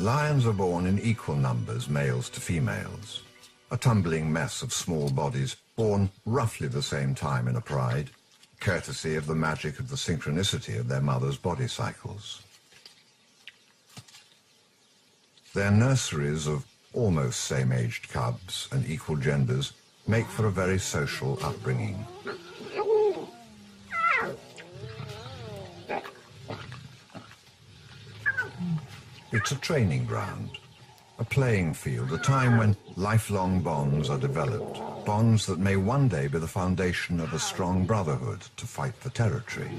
Lions are born in equal numbers, males to females. A tumbling mess of small bodies born roughly the same time in a pride, courtesy of the magic of the synchronicity of their mothers' body cycles. Their nurseries of almost same-aged cubs and equal genders make for a very social upbringing. It's a training ground, a playing field, a time when lifelong bonds are developed, bonds that may one day be the foundation of a strong brotherhood to fight for territory.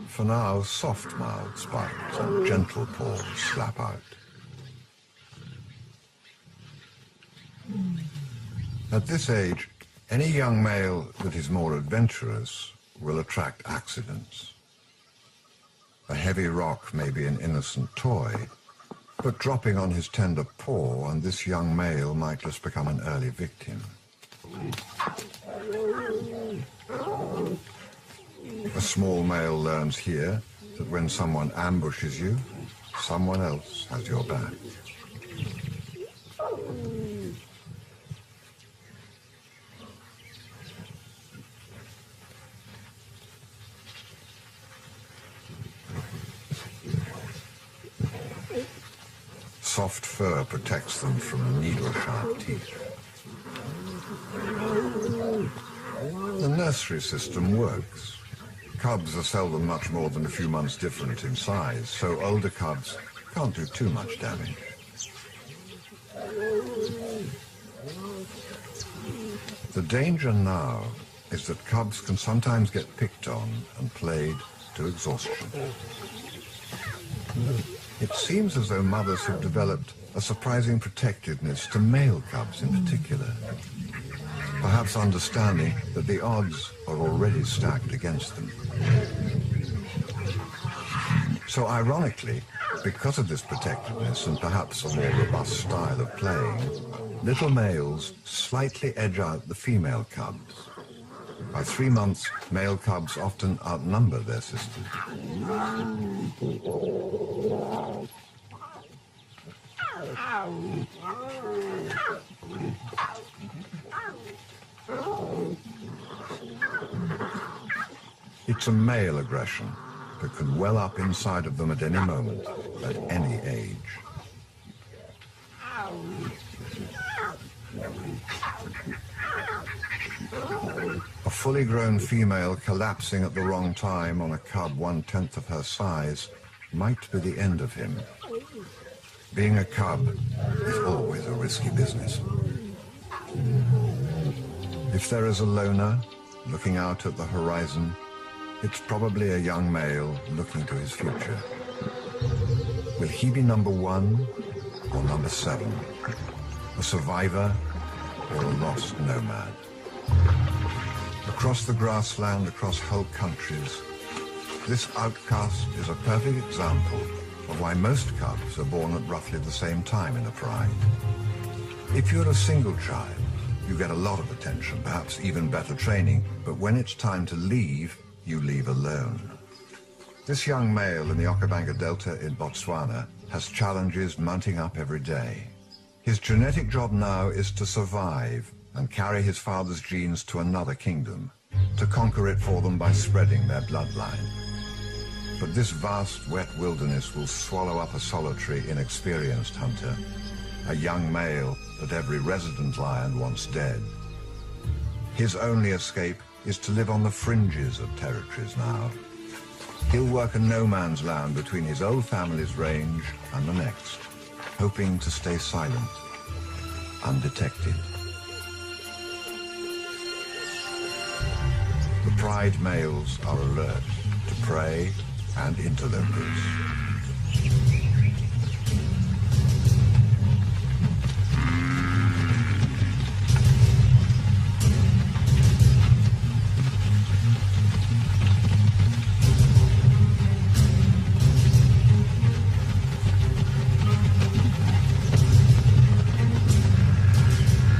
For now, soft mouths bite and gentle paws slap out. At this age, any young male that is more adventurous will attract accidents. A heavy rock may be an innocent toy, but dropping on his tender paw and this young male might just become an early victim. A small male learns here that when someone ambushes you, someone else has your back. Soft fur protects them from needle-sharp teeth. The nursery system works. Cubs are seldom much more than a few months different in size, so older cubs can't do too much damage. The danger now is that cubs can sometimes get picked on and played to exhaustion. It seems as though mothers have developed a surprising protectiveness to male cubs in particular, perhaps understanding that the odds are already stacked against them. So ironically, because of this protectiveness and perhaps a more robust style of playing, little males slightly edge out the female cubs. By 3 months, male cubs often outnumber their sisters. It's a male aggression that can well up inside of them at any moment, at any age. A fully grown female collapsing at the wrong time on a cub 1/10 of her size might be the end of him. Being a cub is always a risky business. If there is a loner looking out at the horizon, it's probably a young male looking to his future. Will he be number 1 or number 7? A survivor or a lost nomad? Across the grassland, across whole countries, this outcast is a perfect example of why most cubs are born at roughly the same time in a pride. If you're a single child, you get a lot of attention, perhaps even better training, but when it's time to leave, you leave alone. This young male in the Okavango Delta in Botswana has challenges mounting up every day. His genetic job now is to survive and carry his father's genes to another kingdom, to conquer it for them by spreading their bloodline. But this vast, wet wilderness will swallow up a solitary, inexperienced hunter, a young male that every resident lion wants dead. His only escape is to live on the fringes of territories now. He'll work a no-man's land between his old family's range and the next, hoping to stay silent, undetected. The pride males are alert to prey and interlopers.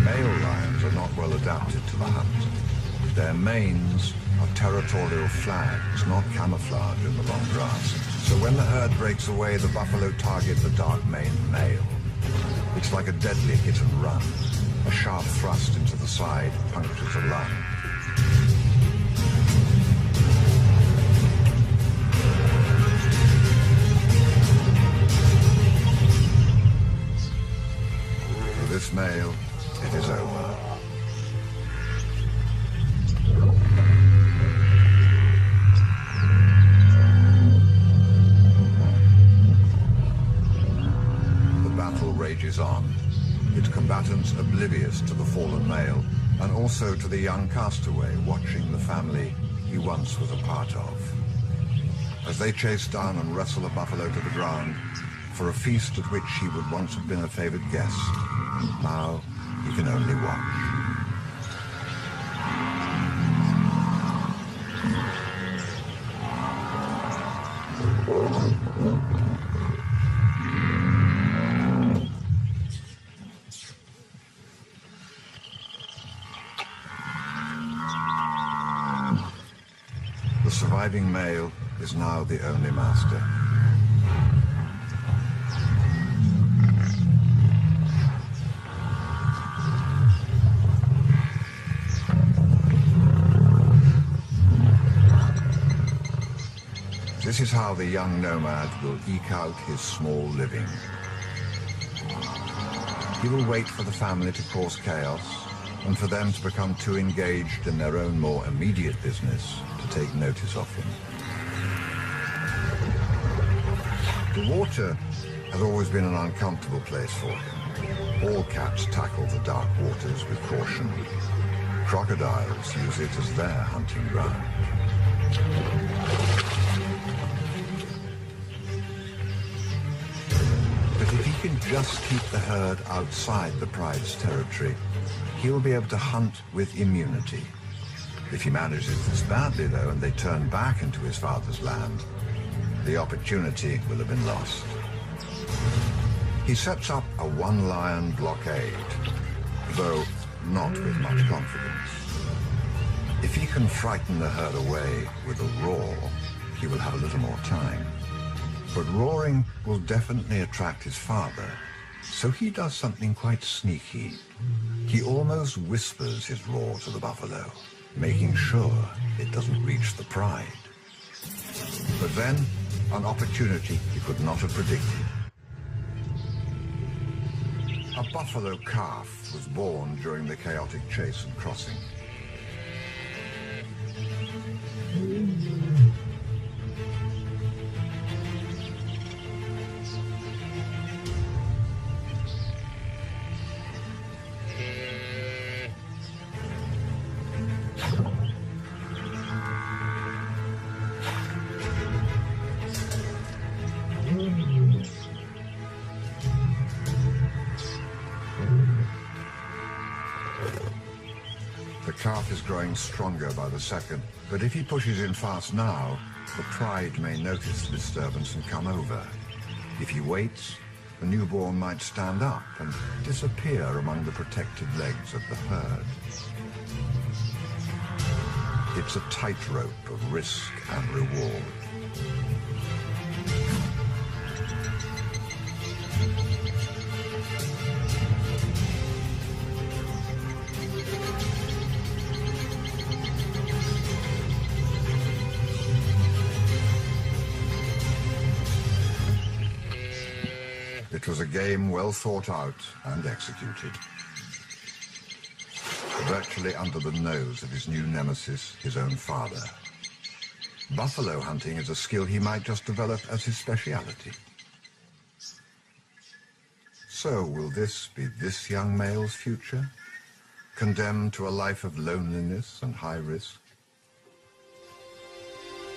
Male lions are not well adapted to the hunt. Their manes are territorial flags, not camouflage in the long grass. So when the herd breaks away, the buffalo target the dark-maned male. It's like a deadly hit and run. A sharp thrust into the side punctures a lung. For this male, it is over. Rages on, its combatants oblivious to the fallen male, and also to the young castaway watching the family he once was a part of. As they chase down and wrestle a buffalo to the ground for a feast at which he would once have been a favored guest, now he can only watch. The surviving male is now the only master. This is how the young nomad will eke out his small living. He will wait for the family to cause chaos, and for them to become too engaged in their own more immediate business to take notice of him. The water has always been an uncomfortable place for him. All cats tackle the dark waters with caution. Crocodiles use it as their hunting ground. But if he can just keep the herd outside the pride's territory, he'll be able to hunt with immunity. If he manages this badly, though, and they turn back into his father's land, the opportunity will have been lost. He sets up a one-lion blockade, though not with much confidence. If he can frighten the herd away with a roar, he will have a little more time. But roaring will definitely attract his father, so he does something quite sneaky. He almost whispers his roar to the buffalo, making sure it doesn't reach the pride. But then, an opportunity he could not have predicted. A buffalo calf was born during the chaotic chase and crossing. The calf is growing stronger by the second, but if he pushes in fast now, the pride may notice the disturbance and come over. If he waits, the newborn might stand up and disappear among the protected legs of the herd. It's a tightrope of risk and reward. It was a game well thought out and executed. Virtually under the nose of his new nemesis, his own father. Buffalo hunting is a skill he might just develop as his speciality. So will this be this young male's future? Condemned to a life of loneliness and high risk?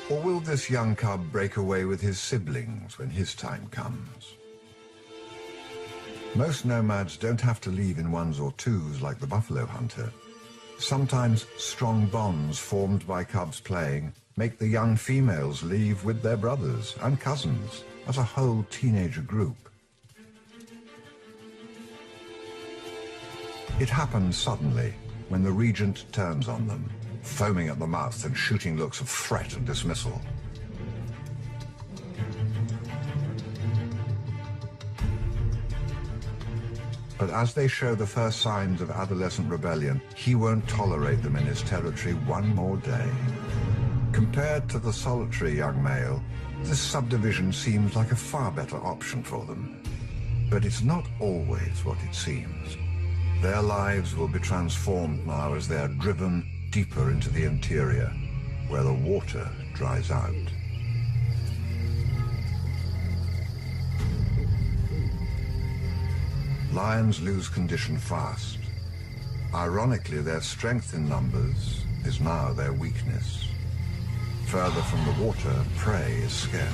Or will this young cub break away with his siblings when his time comes? Most nomads don't have to leave in ones or twos like the buffalo hunter. Sometimes strong bonds formed by cubs playing make the young females leave with their brothers and cousins as a whole teenager group. It happens suddenly when the regent turns on them, foaming at the mouth and shooting looks of threat and dismissal. But as they show the first signs of adolescent rebellion, he won't tolerate them in his territory one more day. Compared to the solitary young male, this subdivision seems like a far better option for them. But it's not always what it seems. Their lives will be transformed now as they are driven deeper into the interior, where the water dries out. Lions lose condition fast. Ironically, their strength in numbers is now their weakness. Further from the water, prey is scarce.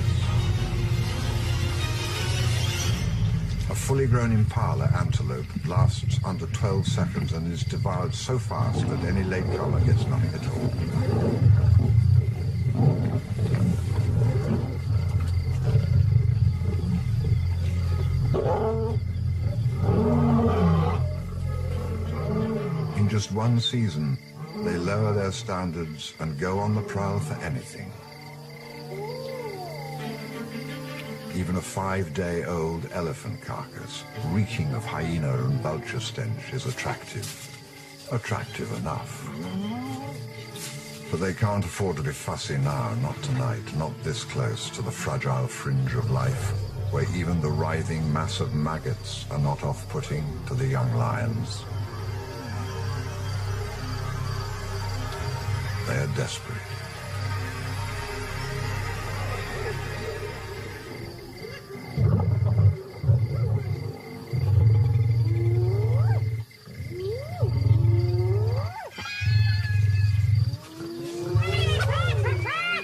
A fully grown impala antelope lasts under 12 seconds and is devoured so fast that any latecomer gets nothing at all. In just one season, they lower their standards and go on the prowl for anything. Even a 5-day-old elephant carcass, reeking of hyena and vulture stench, is attractive. Attractive enough. But they can't afford to be fussy now, not tonight, not this close to the fragile fringe of life, where even the writhing mass of maggots are not off-putting to the young lions. They are desperate.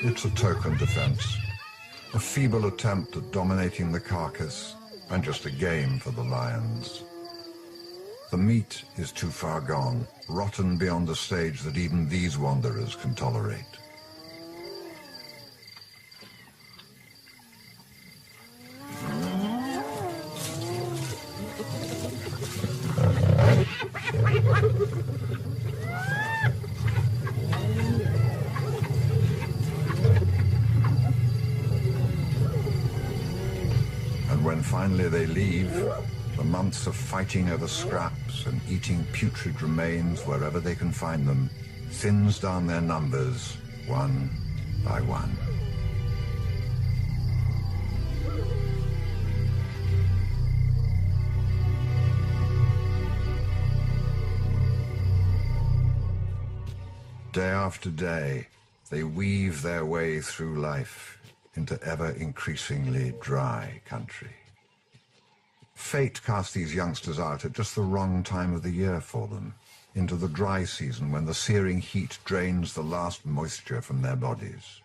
It's a token defense, a feeble attempt at dominating the carcass, and just a game for the lions. The meat is too far gone, rotten beyond the stage that even these wanderers can tolerate. And when finally they leave, the months of fighting over scraps and eating putrid remains wherever they can find them thins down their numbers one by one. Day after day, they weave their way through life into ever-increasingly dry country. Fate cast these youngsters out at just the wrong time of the year for them, into the dry season when the searing heat drains the last moisture from their bodies.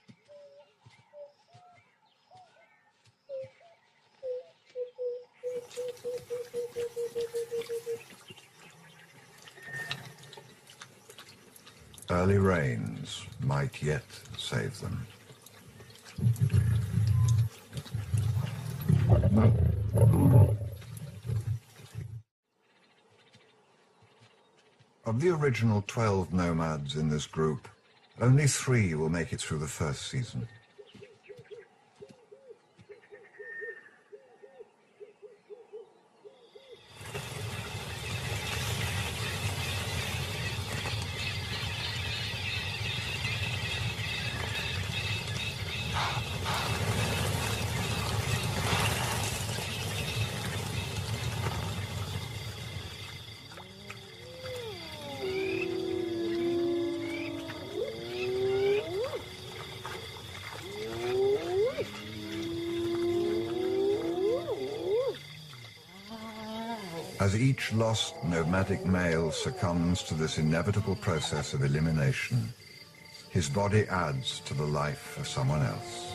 Early rains might yet save them. Of the original 12 nomads in this group, only 3 will make it through the first season. As each lost nomadic male succumbs to this inevitable process of elimination, his body adds to the life of someone else.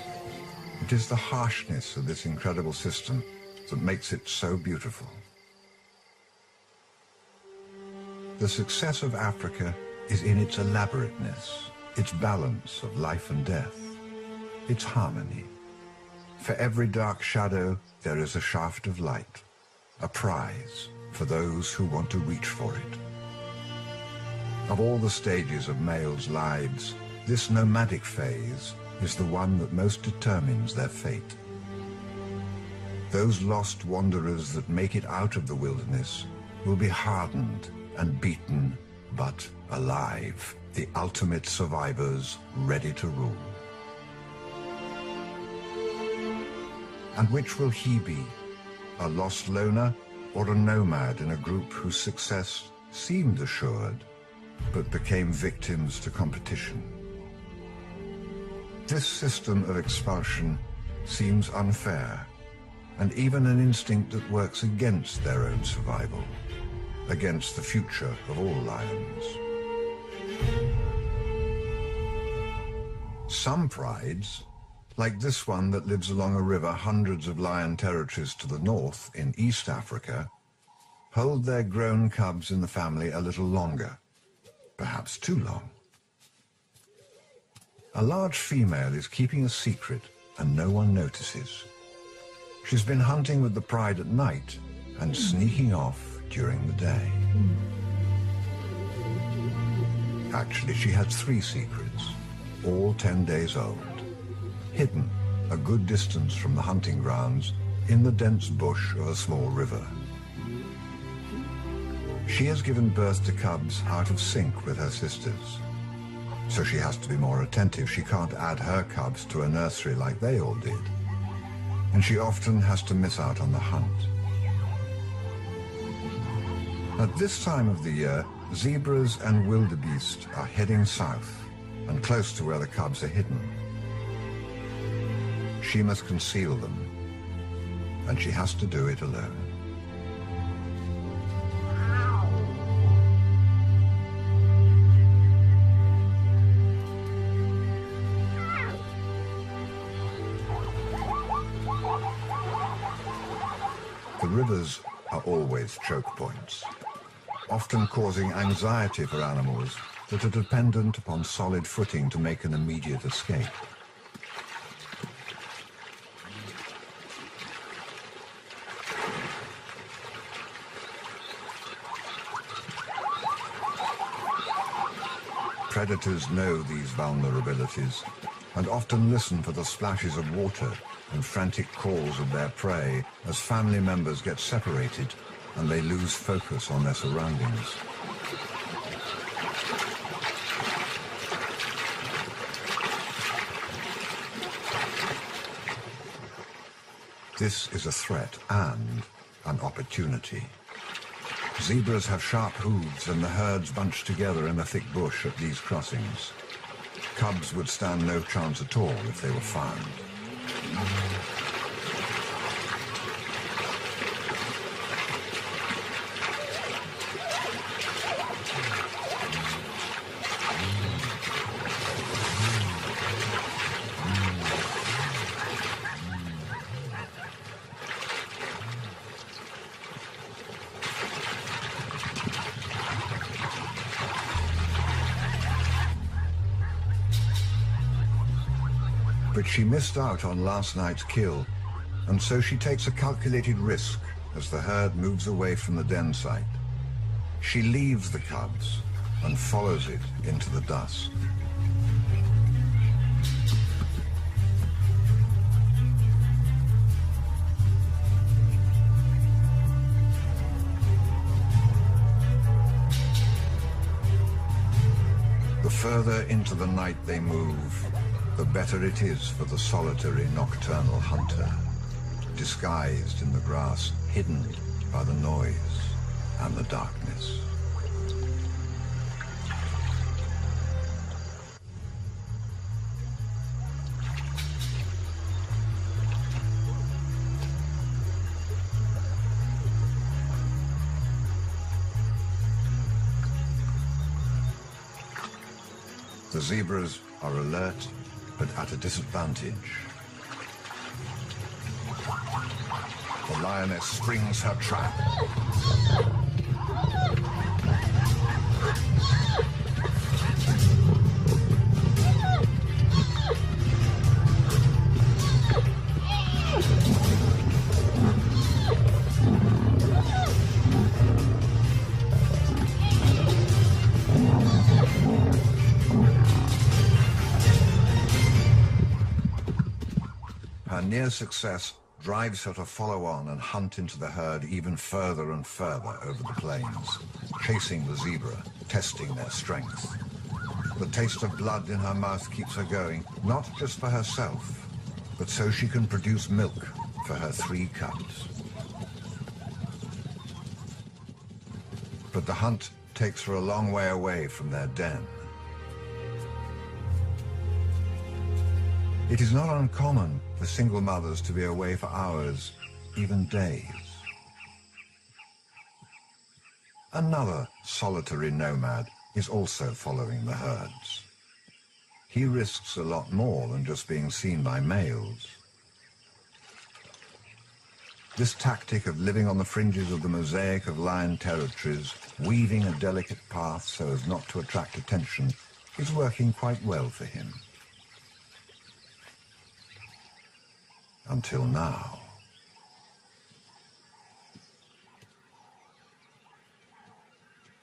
It is the harshness of this incredible system that makes it so beautiful. The success of Africa is in its elaborateness, its balance of life and death, its harmony. For every dark shadow, there is a shaft of light, a prize for those who want to reach for it. Of all the stages of males' lives, this nomadic phase is the one that most determines their fate. Those lost wanderers that make it out of the wilderness will be hardened and beaten, but alive, the ultimate survivors ready to rule. And which will he be, a lost loner or a nomad in a group whose success seemed assured, but became victims to competition? This system of expulsion seems unfair, and even an instinct that works against their own survival, against the future of all lions. Some prides, like this one that lives along a river hundreds of lion territories to the north in East Africa, hold their grown cubs in the family a little longer, perhaps too long. A large female is keeping a secret and no one notices. She's been hunting with the pride at night and sneaking off during the day. Actually, she had 3 secrets, all 10 days old, hidden a good distance from the hunting grounds in the dense bush of a small river. She has given birth to cubs out of sync with her sisters, so she has to be more attentive. She can't add her cubs to a nursery like they all did, and she often has to miss out on the hunt. At this time of the year, zebras and wildebeest are heading south and close to where the cubs are hidden. She must conceal them, and she has to do it alone. The rivers are always choke points, often causing anxiety for animals that are dependent upon solid footing to make an immediate escape. Predators know these vulnerabilities and often listen for the splashes of water and frantic calls of their prey as family members get separated and they lose focus on their surroundings. This is a threat and an opportunity. Zebras have sharp hooves and the herds bunch together in a thick bush at these crossings. Cubs would stand no chance at all if they were found. But she missed out on last night's kill, and so she takes a calculated risk as the herd moves away from the den site. She leaves the cubs and follows it into the dusk. The further into the night they move, the better it is for the solitary nocturnal hunter, disguised in the grass, hidden by the noise and the darkness. The zebras are alert, but at a disadvantage. The lioness springs her trap. Her near success drives her to follow on and hunt into the herd even further and further over the plains, chasing the zebra, testing their strength. The taste of blood in her mouth keeps her going, not just for herself, but so she can produce milk for her 3 cubs. But the hunt takes her a long way away from their den. It is not uncommon for single mothers to be away for hours, even days. Another solitary nomad is also following the herds. He risks a lot more than just being seen by males. This tactic of living on the fringes of the mosaic of lion territories, weaving a delicate path so as not to attract attention, is working quite well for him. Until now.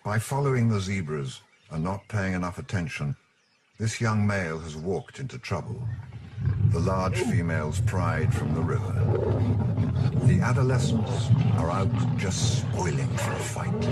By following the zebras and not paying enough attention, this young male has walked into trouble. The large female's pride from the river. The adolescents are out just spoiling for a fight.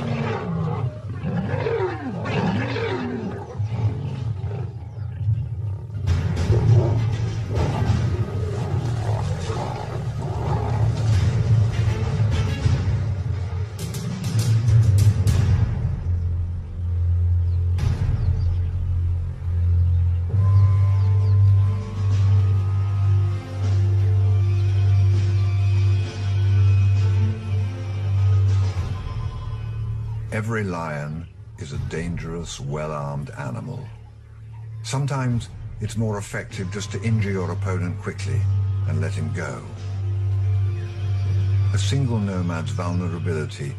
Every lion is a dangerous, well-armed animal. Sometimes it's more effective just to injure your opponent quickly and let him go. A single nomad's vulnerability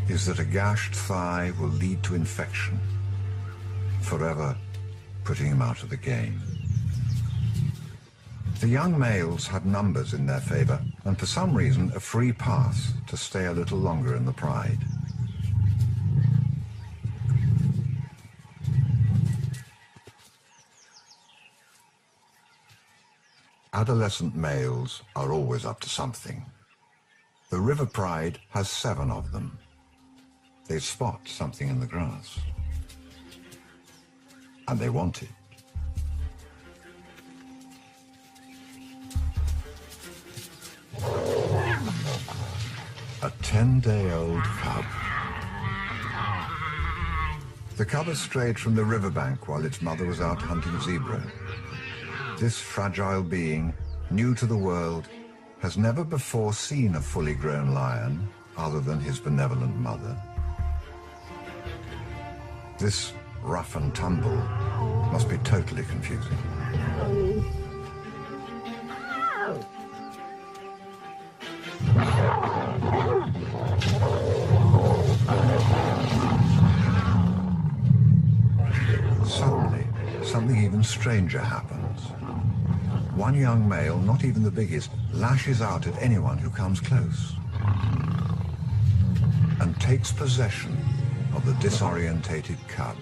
is that a gashed thigh will lead to infection, forever putting him out of the game. The young males had numbers in their favor and for some reason a free pass to stay a little longer in the pride. Adolescent males are always up to something. The river pride has 7 of them. They spot something in the grass. And they want it. A 10-day-old cub. The cub has strayed from the riverbank while its mother was out hunting zebra. This fragile being, new to the world, has never before seen a fully grown lion other than his benevolent mother. This rough and tumble must be totally confusing. Suddenly, something even stranger happens. One young male, not even the biggest, lashes out at anyone who comes close and takes possession of the disorientated cub.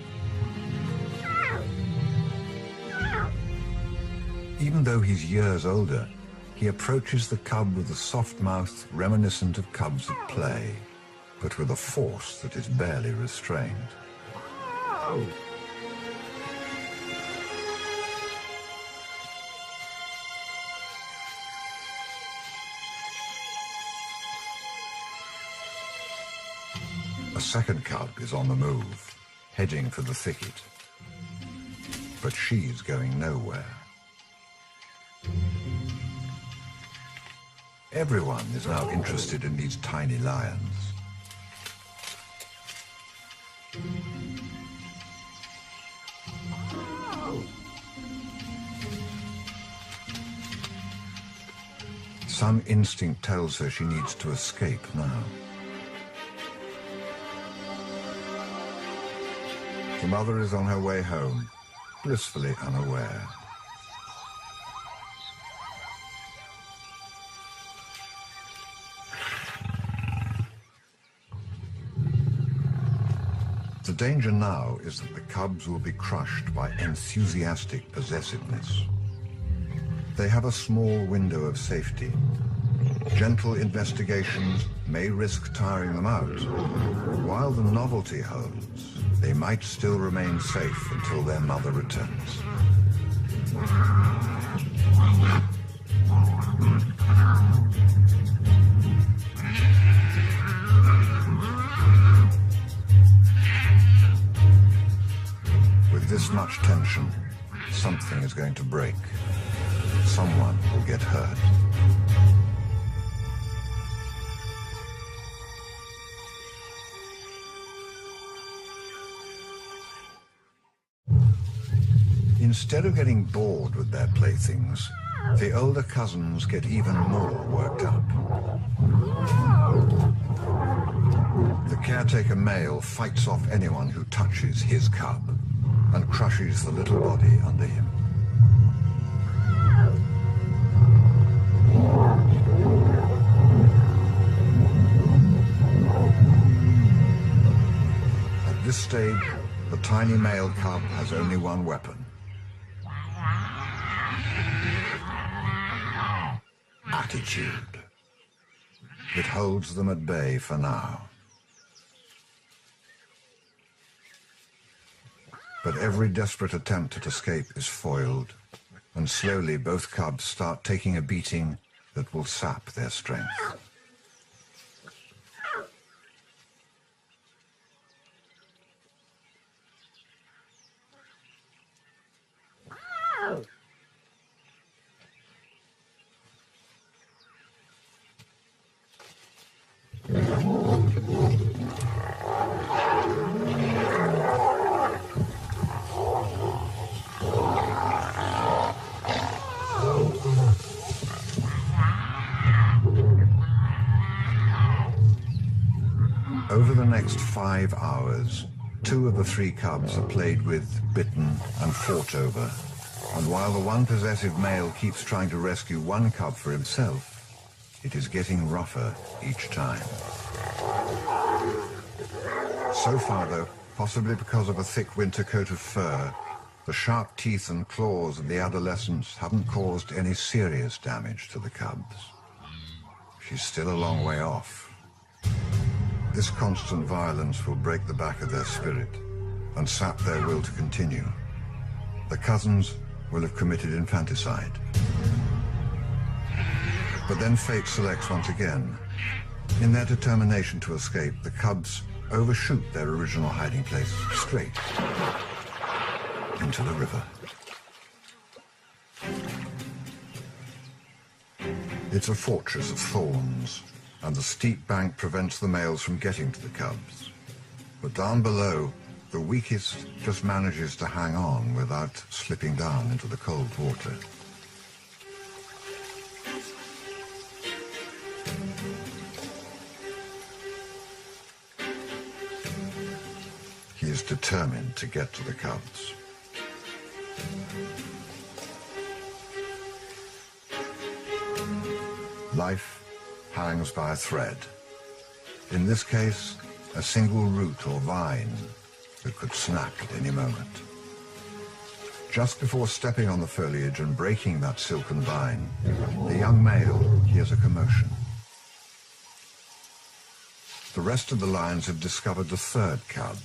Even though he's years older, he approaches the cub with a soft mouth reminiscent of cubs at play, but with a force that is barely restrained. A second cub is on the move, heading for the thicket. But she's going nowhere. Everyone is now interested in these tiny lions. Some instinct tells her she needs to escape now. The mother is on her way home, blissfully unaware. The danger now is that the cubs will be crushed by enthusiastic possessiveness. they have a small window of safety. Gentle investigations may risk tiring them out, but while the novelty holds, they might still remain safe until their mother returns. With this much tension, something is going to break. Someone will get hurt. Instead of getting bored with their playthings, the older cousins get even more worked up. The caretaker male fights off anyone who touches his cub and crushes the little body under him. At this stage, the tiny male cub has only one weapon. Attitude. It holds them at bay for now. But every desperate attempt at escape is foiled, and slowly both cubs start taking a beating that will sap their strength. Over the next 5 hours, 2 of the 3 cubs are played with, bitten, and fought over. And while the one possessive male keeps trying to rescue one cub for himself, it is getting rougher each time. So far, though, possibly because of a thick winter coat of fur, the sharp teeth and claws of the adolescents haven't caused any serious damage to the cubs. She's still a long way off. This constant violence will break the back of their spirit and sap their will to continue. The cousins will have committed infanticide. But then fate selects once again. In their determination to escape, the cubs overshoot their original hiding place straight into the river. It's a fortress of thorns, and the steep bank prevents the males from getting to the cubs. But down below, the weakest just manages to hang on without slipping down into the cold water. He is determined to get to the cubs. Life hangs by a thread. In this case, a single root or vine that could snap at any moment. Just before stepping on the foliage and breaking that silken vine, the young male hears a commotion. The rest of the lions have discovered the third cub.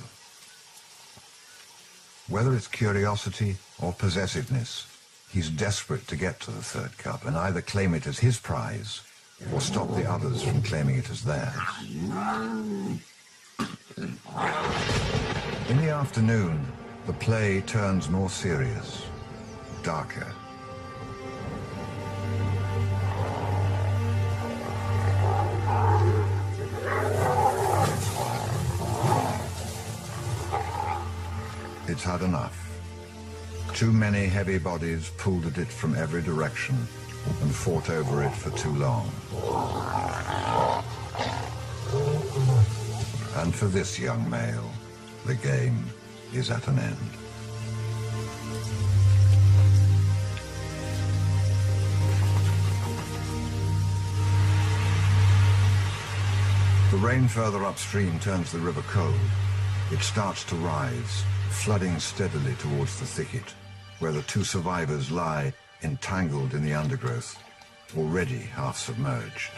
Whether it's curiosity or possessiveness, he's desperate to get to the third cub and either claim it as his prize or stop the others from claiming it as theirs. In the afternoon, the play turns more serious, darker. It's had enough. Too many heavy bodies pulled at it from every direction and fought over it for too long. And for this young male, the game is at an end. The rain further upstream turns the river cold. It starts to rise, flooding steadily towards the thicket, where the 2 survivors lie entangled in the undergrowth, already half submerged.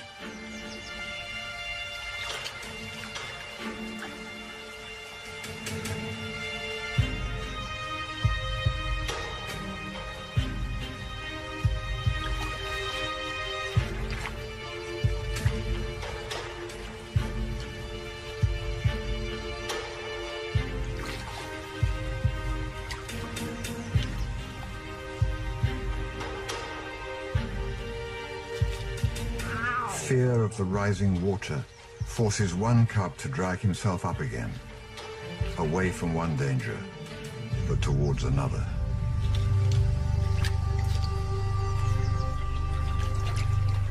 Fear of the rising water forces one cub to drag himself up again, away from one danger, but towards another.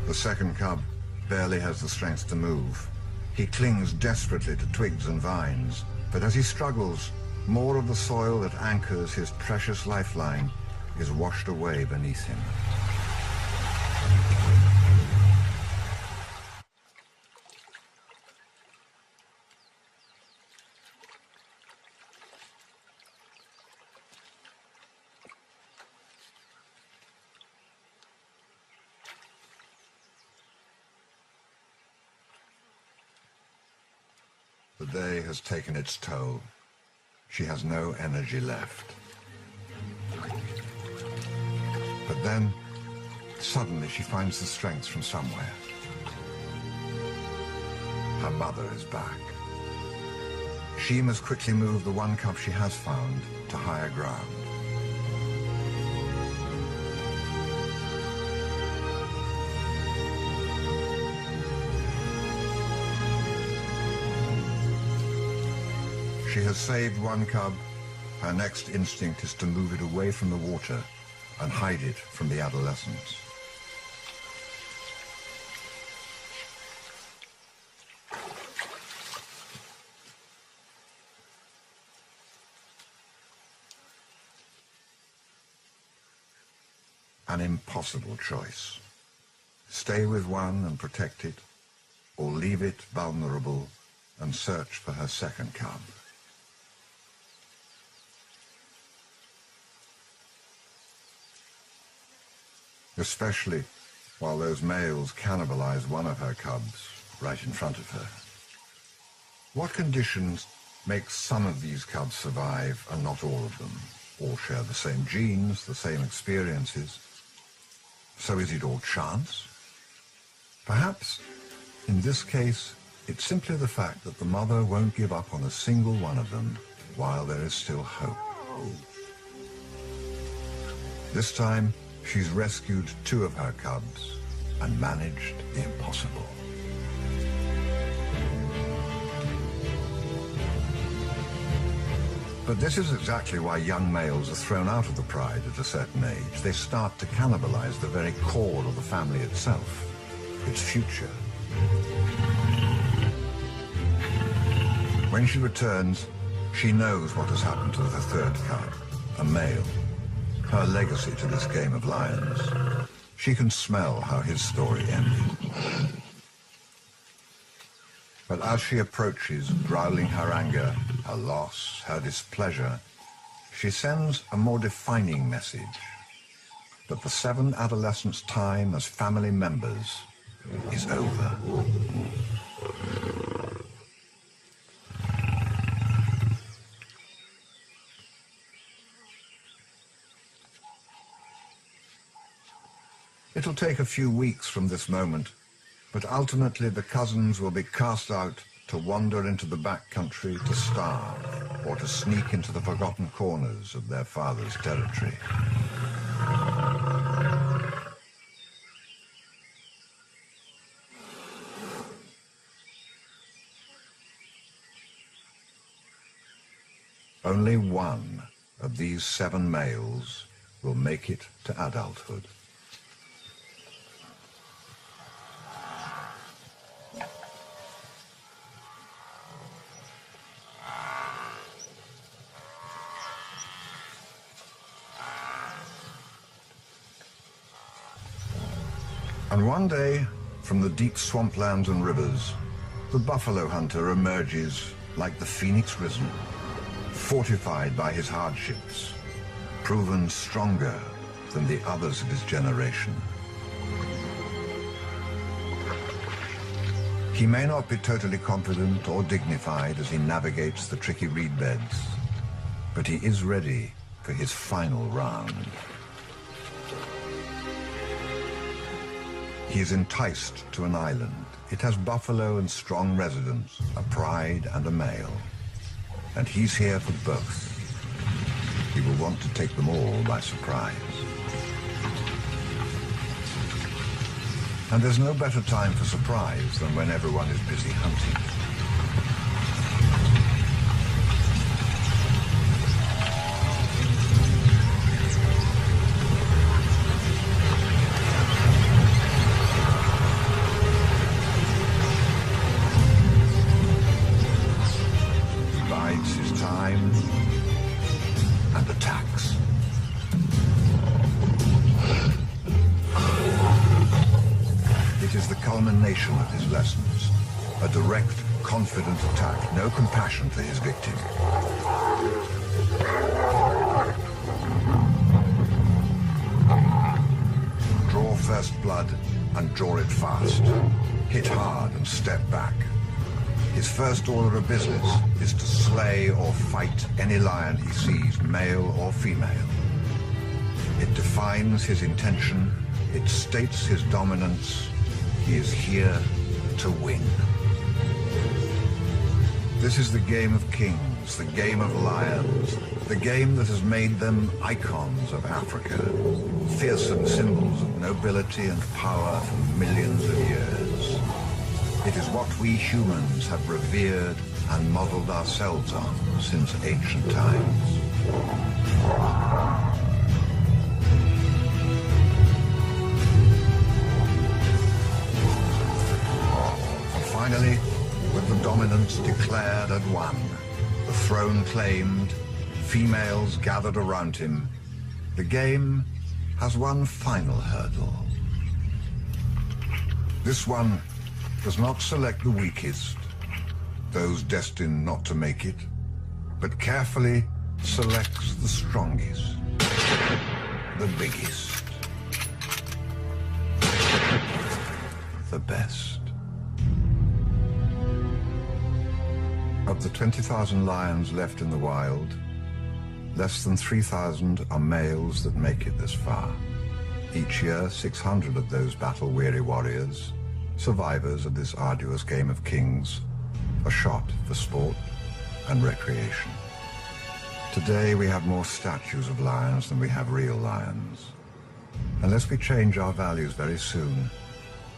The second cub barely has the strength to move. He clings desperately to twigs and vines, but as he struggles, more of the soil that anchors his precious lifeline is washed away beneath him. The day has taken its toll. She has no energy left. But then, suddenly she finds the strength from somewhere. Her mother is back. She must quickly move the one cub she has found to higher ground. She has saved one cub. Her next instinct is to move it away from the water and hide it from the adolescents. An impossible choice. Stay with one and protect it, or leave it vulnerable and search for her second cub. Especially while those males cannibalize one of her cubs right in front of her. What conditions make some of these cubs survive and not all of them? All share the same genes, the same experiences. So is it all chance? Perhaps, in this case, it's simply the fact that the mother won't give up on a single one of them while there is still hope. This time, she's rescued 2 of her cubs and managed the impossible. But this is exactly why young males are thrown out of the pride at a certain age. They start to cannibalize the very core of the family itself, its future. When she returns, she knows what has happened to the third cub, a male. Her legacy to this game of lions. She can smell how his story ended. But as she approaches, growling her anger, her loss, her displeasure, she sends a more defining message, that the 7 adolescents' time as family members is over. It'll take a few weeks from this moment, but ultimately the cousins will be cast out to wander into the backcountry to starve or to sneak into the forgotten corners of their father's territory. Only one of these 7 males will make it to adulthood. And one day, from the deep swamplands and rivers, the buffalo hunter emerges like the phoenix risen, fortified by his hardships, proven stronger than the others of his generation. He may not be totally confident or dignified as he navigates the tricky reed beds, but he is ready for his final round. He is enticed to an island. It has buffalo and strong residents, a pride and a male. And he's here for both. He will want to take them all by surprise. And there's no better time for surprise than when everyone is busy hunting. He bides his time and attacks. It is the culmination of his lessons. A direct, confident attack. No compassion for his victim. Draw first blood and draw it fast. Hit hard and step back. His first order of business is to slay or fight any lion he sees, male or female. It defines his intention. It states his dominance. He is here to win. This is the game of kings, the game of lions, the game that has made them icons of Africa, fearsome symbols of nobility and power for millions of years. It is what we humans have revered and modeled ourselves on since ancient times. Finally, with the dominance declared and won, the throne claimed, females gathered around him, the game has one final hurdle. This one does not select the weakest, those destined not to make it, but carefully selects the strongest, the biggest, the best. Of the 20,000 lions left in the wild, less than 3,000 are males that make it this far. Each year, 600 of those battle-weary warriors, survivors of this arduous game of kings, are shot for sport and recreation. Today, we have more statues of lions than we have real lions. Unless we change our values very soon,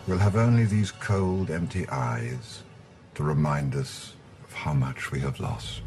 we'll have only these cold, empty eyes to remind us how much we have lost.